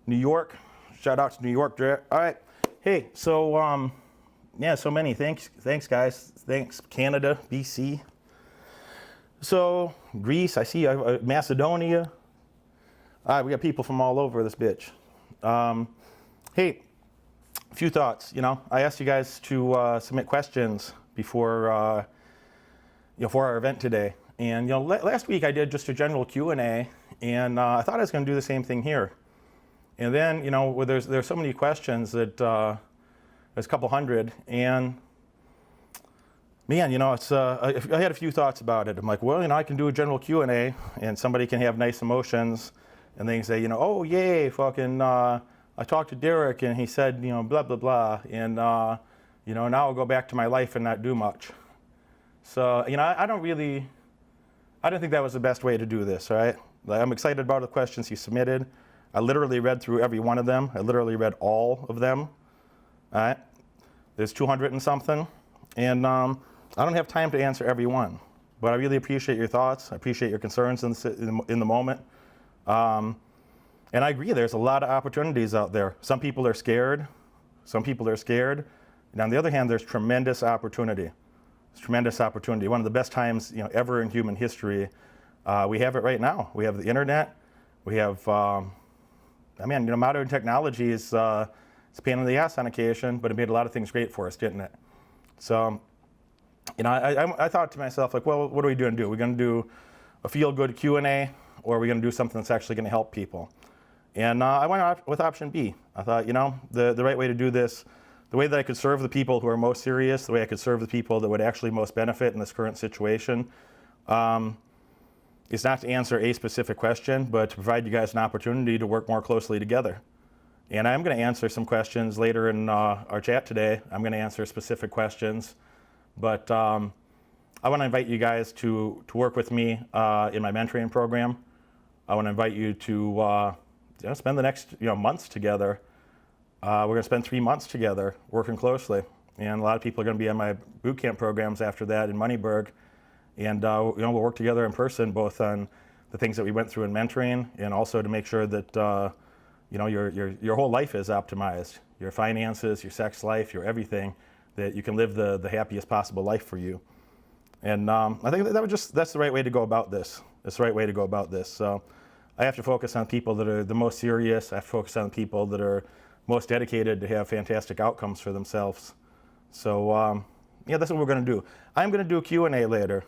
New York. Shout out to New York. All right. Hey, so yeah, so many. Thanks guys. Thanks Canada, BC. So Greece, I see Macedonia. All right, we got people from all over this bitch. Hey, a few thoughts. I asked you guys to submit questions before for our event today. And last week I did just a general Q&A, and I thought I was going to do the same thing here. And then there's so many questions that there's a couple hundred, and man, it's I had a few thoughts about it. I'm like, well, I can do a general Q&A, and somebody can have nice emotions, and they can say, oh yay, fucking, I talked to Derek, and he said, blah blah blah, and now I'll go back to my life and not do much. So I don't think that was the best way to do this. All right, I'm excited about the questions you submitted. I literally read through every one of them. I literally read all of them. All right, there's 200 and something, and I don't have time to answer every one, but I really appreciate your thoughts. I appreciate your concerns in the moment. And I agree, there's a lot of opportunities out there. Some people are scared. And on the other hand, there's tremendous opportunity. It's tremendous opportunity. One of the best times ever in human history. We have it right now. We have the internet. We have, modern technology is it's a pain in the ass on occasion, but it made a lot of things great for us, didn't it? So, I thought to myself, like, well, what are we going to do? We're going to do a feel-good Q&A, or are we going to do something that's actually going to help people? And I went with option B. I thought, the right way to do this, the way that I could serve the people who are most serious, the way I could serve the people that would actually most benefit in this current situation, is not to answer a specific question, but to provide you guys an opportunity to work more closely together. And I'm going to answer some questions later in our chat today. I'm going to answer specific questions, but I want to invite you guys to work with me in my mentoring program. I want to invite you to spend the next months together. We're going to spend 3 months together working closely, and a lot of people are going to be on my boot camp programs after that in Moneyberg, and we'll work together in person, both on the things that we went through in mentoring, and also to make sure that your whole life is optimized, your finances, your sex life, your everything, that you can live the happiest possible life for you. And I think that's the right way to go about this. That's the right way to go about this. So I have to focus on people that are the most serious. I have to focus on people that are most dedicated to have fantastic outcomes for themselves. So that's what we're going to do. I'm going to do a Q&A later.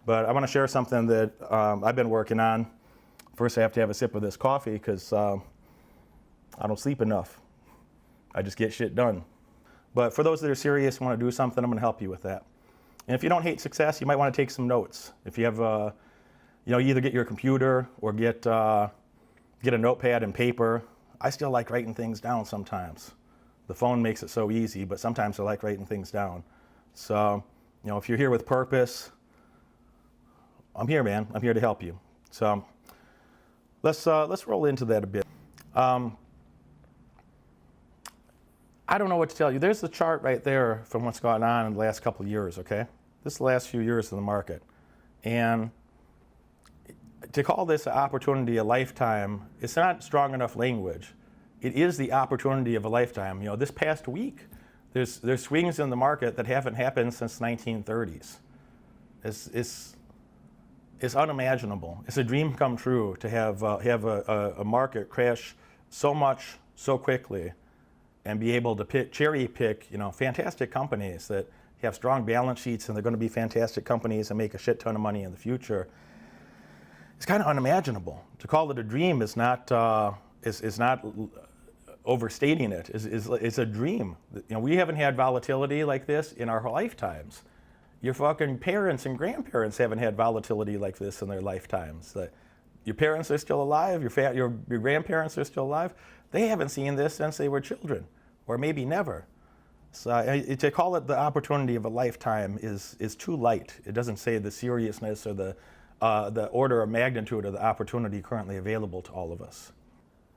But I want to share something that I've been working on. First, I have to have a sip of this coffee because I don't sleep enough. I just get shit done. But for those that are serious and want to do something, I'm going to help you with that. And if you don't hate success, you might want to take some notes. If you have, either get your computer or get a notepad and paper. I still like writing things down sometimes. The phone makes it so easy, but sometimes I like writing things down. So, if you're here with purpose, I'm here, man. I'm here to help you. So let's roll into that a bit. I don't know what to tell you. There's the chart right there from what's gone on in the last couple of years, okay? This is the last few years of the market. And to call this an opportunity a lifetime, it's not strong enough language. It is the opportunity of a lifetime. This past week, there's swings in the market that haven't happened since 1930s. It's unimaginable. It's a dream come true to have a market crash so much so quickly, and be able to cherry pick fantastic companies that have strong balance sheets, and they're going to be fantastic companies and make a shit ton of money in the future. It's kind of unimaginable. To call it a dream is not overstating it. It's a dream. We haven't had volatility like this in our lifetimes. Your fucking parents and grandparents haven't had volatility like this in their lifetimes. Your parents are still alive. Your grandparents are still alive. They haven't seen this since they were children, or maybe never. So to call it the opportunity of a lifetime is too light. It doesn't say the seriousness or the order of magnitude of the opportunity currently available to all of us.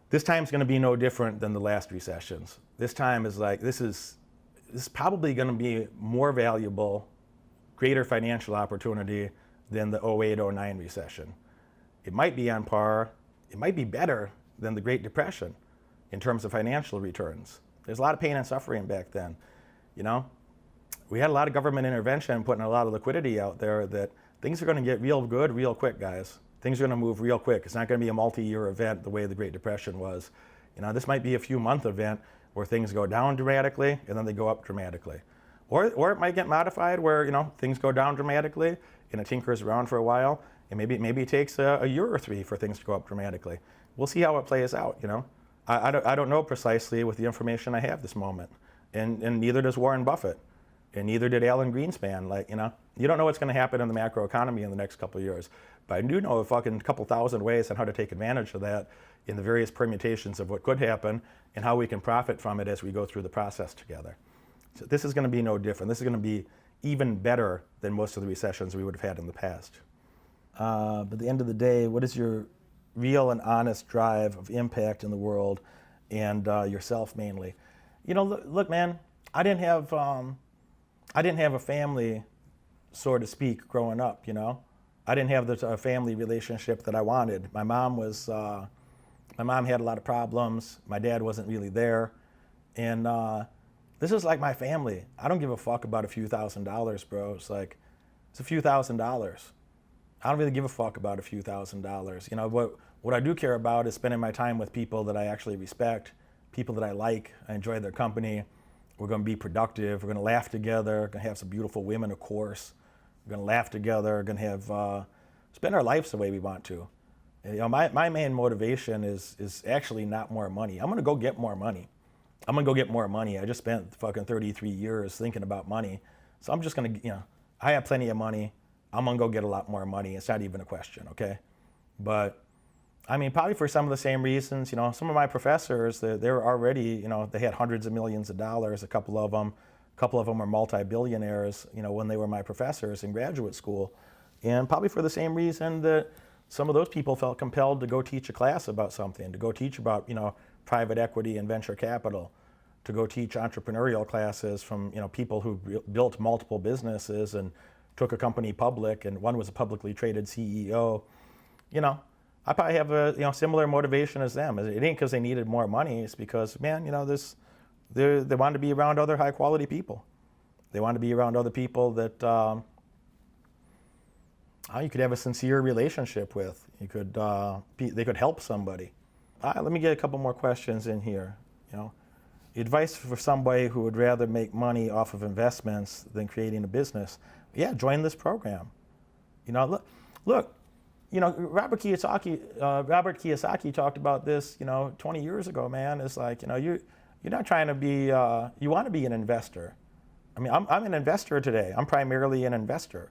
This time is going to be no different than the last recessions. This time is this is probably going to be more valuable, greater financial opportunity than the 08-09 recession. It might be on par. It might be better. than the Great Depression in terms of financial returns. There's a lot of pain and suffering back then, you know? We had a lot of government intervention putting a lot of liquidity out there that things are going to get real good real quick, guys. Things are going to move real quick. It's not going to be a multi-year event the way the Great Depression was. You know, this might be a few-month event where things go down dramatically and then they go up dramatically. Or it might get modified where, you know, things go down dramatically and it tinkers around for a while, and maybe it takes a year or three for things to go up dramatically. We'll see how it plays out, you know. I don't know precisely with the information I have this moment, and neither does Warren Buffett, and neither did Alan Greenspan. Like, you know, you don't know what's going to happen in the macro economy in the next couple of years, but I do know a fucking couple thousand ways on how to take advantage of that in the various permutations of what could happen and how we can profit from it as we go through the process together. So this is going to be no different. This is going to be even better than most of the recessions we would have had in the past. But at the end of the day, what is your real and honest drive of impact in the world and yourself mainly? You know, look, man, I didn't have a family, so to speak, growing up, you know. I didn't have the family relationship that I wanted. My mom had a lot of problems. My dad wasn't really there. And this is like my family. I don't give a fuck about a few $1,000s, bro. It's like, it's a few $1,000s. I don't really give a fuck about a few $1,000s. You know, what I do care about is spending my time with people that I actually respect, people that I like. I enjoy their company. We're going to be productive. We're going to laugh together. We're going to have some beautiful women, of course. We're going to laugh together. We're going to have spend our lives the way we want to. And, you know, my main motivation is actually not more money. I'm going to go get more money. I'm going to go get more money. I just spent fucking 33 years thinking about money. So I'm just going to, you know, I have plenty of money. I'm going to go get a lot more money. It's not even a question, okay? But, I mean, probably for some of the same reasons, you know, some of my professors, they were already, you know, they had hundreds of millions of dollars, a couple of them were multi-billionaires, you know, when they were my professors in graduate school. And probably for the same reason that some of those people felt compelled to go teach a class about something, to go teach about, you know, private equity and venture capital, to go teach entrepreneurial classes from, you know, people who built multiple businesses and took a company public, and one was a publicly traded CEO. You know, I probably have a, you know, similar motivation as them. It ain't because they needed more money. It's because, man, you know, they wanted to be around other high quality people. They wanted to be around other people that you could have a sincere relationship with. You could they could help somebody. Let me get a couple more questions in here. You know, advice for somebody who would rather make money off of investments than creating a business. Yeah, join this program. You know, look. You know, Robert Kiyosaki talked about this, you know, 20 years ago, man. It's like, you know, you're not trying to be, you want to be an investor. I mean, I'm an investor today. I'm primarily an investor,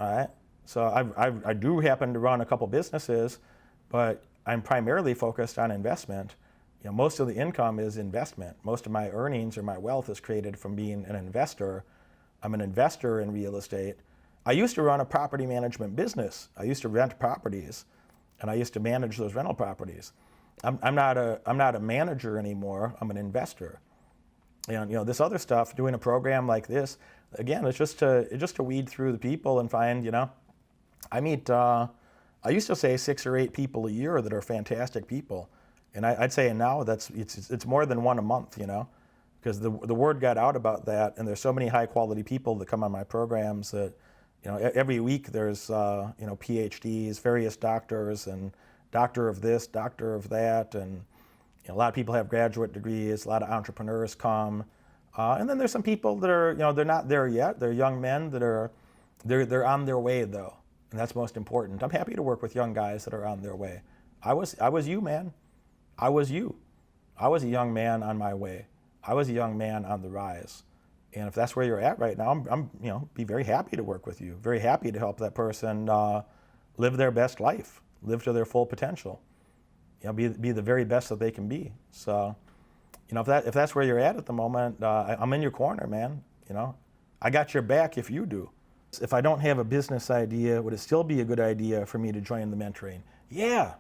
all right? So I do happen to run a couple businesses, but I'm primarily focused on investment. You know, most of the income is investment. Most of my earnings or my wealth is created from being an investor. I'm an investor in real estate. I used to run a property management business. I used to rent properties, and I used to manage those rental properties. I'm not a manager anymore. I'm an investor. And, you know, this other stuff, doing a program like this, again, it's just to weed through the people and find, you know, I meet, I used to say 6 or 8 people a year that are fantastic people, and I'd say now it's more than one a month, you know, because the word got out about that, and there's so many high quality people that come on my programs that, you know, every week there's, you know, PhDs, various doctors, and doctor of this, doctor of that, and, you know, a lot of people have graduate degrees, a lot of entrepreneurs come, and then there's some people that are, you know, they're not there yet. They're young men that are, they're on their way though, and that's most important. I'm happy to work with young guys that are on their way. I was you, man. I was you. I was a young man on my way. I was a young man on the rise. And if that's where you're at right now, I'm you know, be very happy to work with you. Very happy to help that person live their best life, live to their full potential. You know, be the very best that they can be. So, you know, if that's where you're at the moment, I'm in your corner, man. You know, I got your back if you do. If I don't have a business idea, would it still be a good idea for me to join the mentoring? Yeah.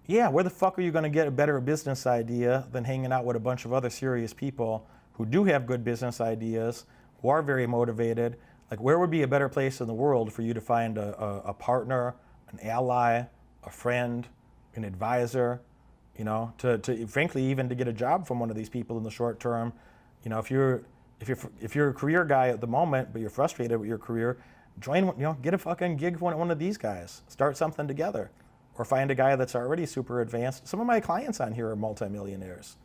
Where the fuck are you going to get a better business idea than hanging out with a bunch of other serious people who do have good business ideas, who are very motivated? Like, where would be a better place in the world for you to find a partner, an ally, a friend, an advisor, to frankly, even to get a job from one of these people in the short term. If you're a career guy at the moment, but you're frustrated with your career, join, get a fucking gig with one of these guys. Start something together. Or find a guy that's already super advanced. Some of my clients on here are multimillionaires.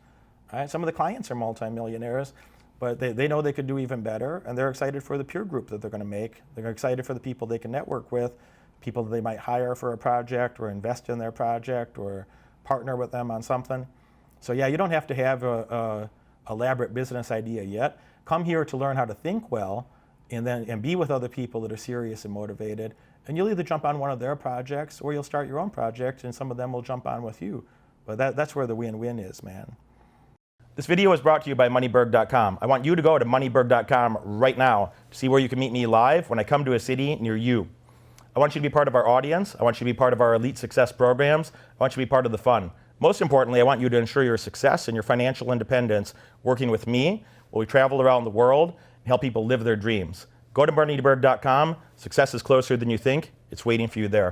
Right? Some of the clients are multimillionaires, but they know they could do even better, and they're excited for the peer group that they're going to make. They're excited for the people they can network with, people that they might hire for a project or invest in their project or partner with them on something. So yeah, you don't have to have a elaborate business idea yet. Come here to learn how to think well, and be with other people that are serious and motivated. And you'll either jump on one of their projects or you'll start your own project, and some of them will jump on with you. But that's where the win-win is, man. This video is brought to you by Moneyberg.com. I want you to go to Moneyberg.com right now to see where you can meet me live when I come to a city near you. I want you to be part of our audience. I want you to be part of our elite success programs. I want you to be part of the fun. Most importantly, I want you to ensure your success and your financial independence working with me while we travel around the world and help people live their dreams. Go to Moneyberg.com. Success is closer than you think. It's waiting for you there.